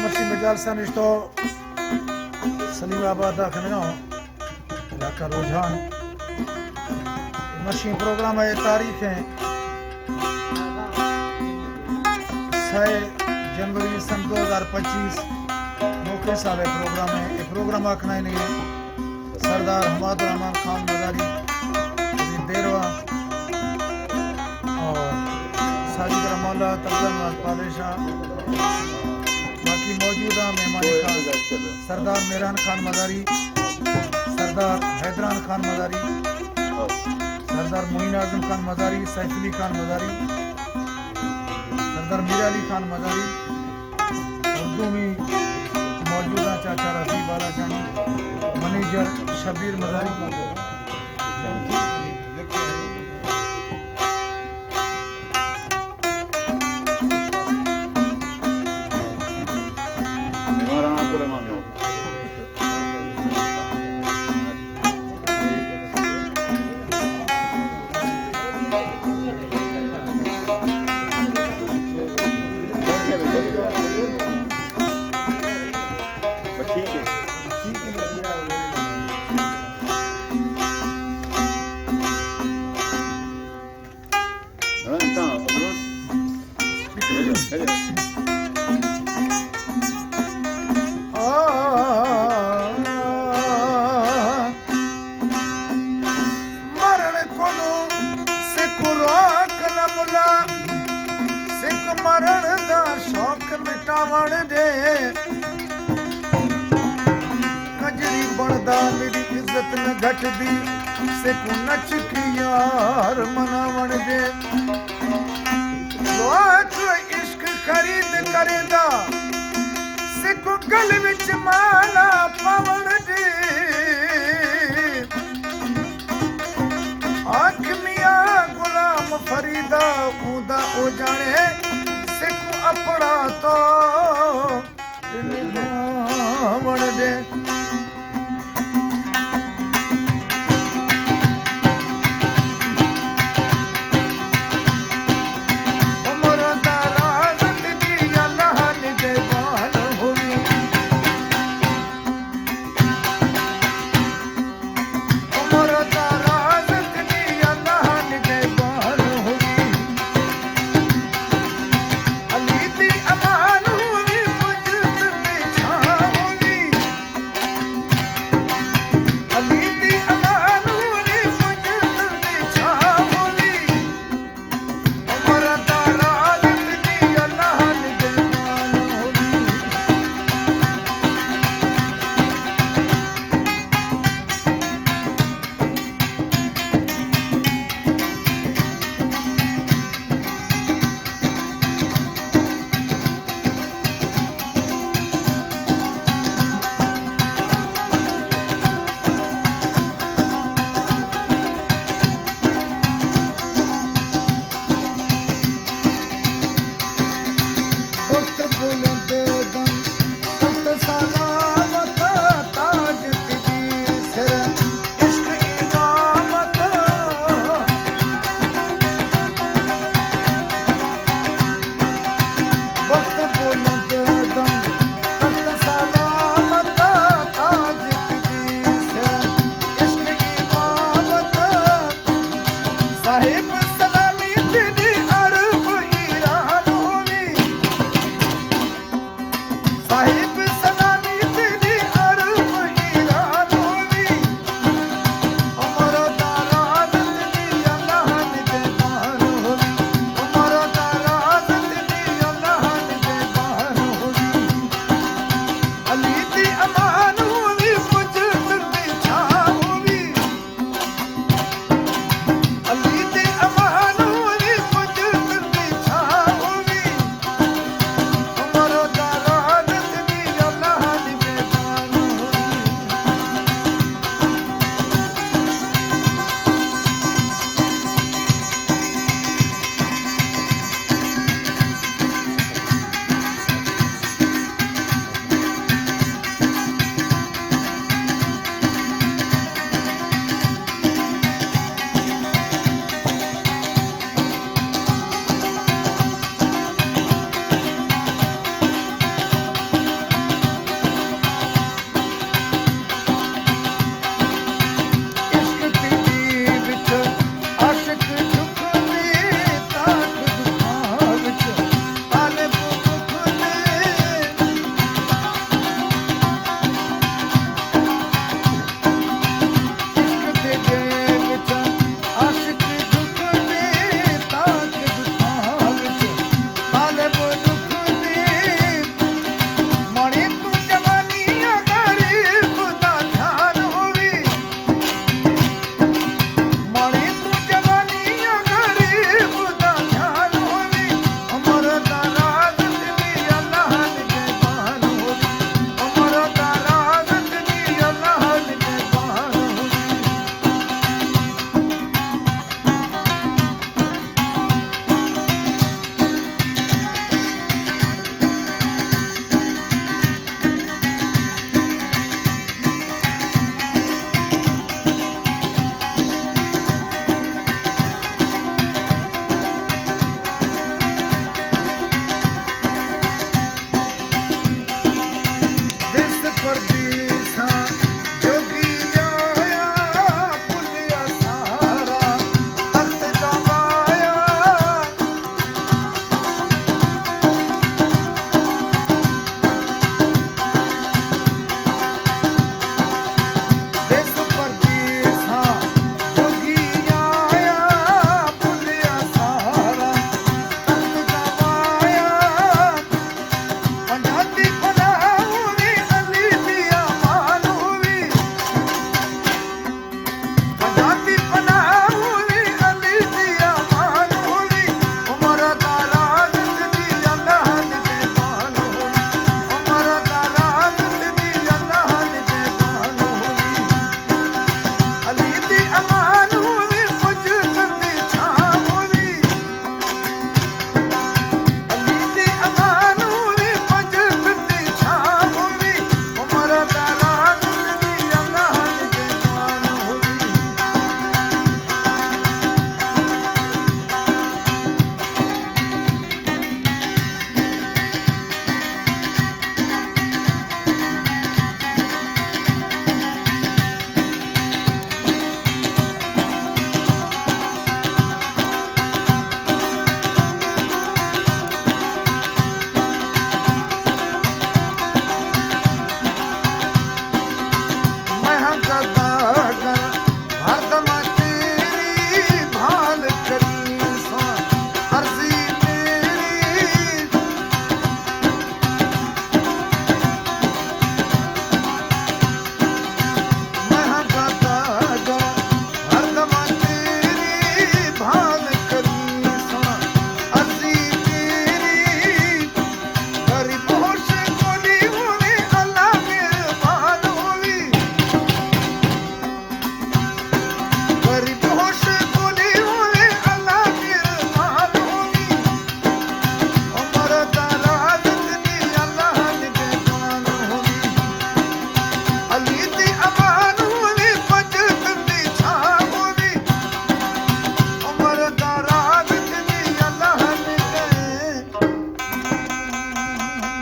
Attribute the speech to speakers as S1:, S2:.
S1: मच्छी मजाल सनिष्ठो सलीमाबाद खनगांव इलाका रुझान मच्छी प्रोग्राम है तारीख है 6 जनवरी सन 2025 मौके साल प्रोग्राम है। ये प्रोग्राम आखना ही नहीं है सरदार हमाद रहमान खान मजारी देरवा और साजिद रमौला तब्दल पादेशाह बाकी मौजूदा मेहमानी खान सरदार मेहरान खान मजारी, सरदार हैदरान खान मजारी, सरदार मोइन आजम खान मजारी, सैफ अली खान मजारी, सरदार मीर अली खान मजारी, उर्दू में मौजूदा चाचा रफी बालाचानी, मैनेजर शबीर मजारी। मरण दा शौक मिटावण दे कजरी बनदा मेरी इज्जत न घटदी सिख नच की यार मनावण दे लोच इश्क खरीद करेदा सिख गल विच माला पावण दे आख मियां गुलाम फरीदा खुदा ओ जाने अपना तो निभावण दे बोलते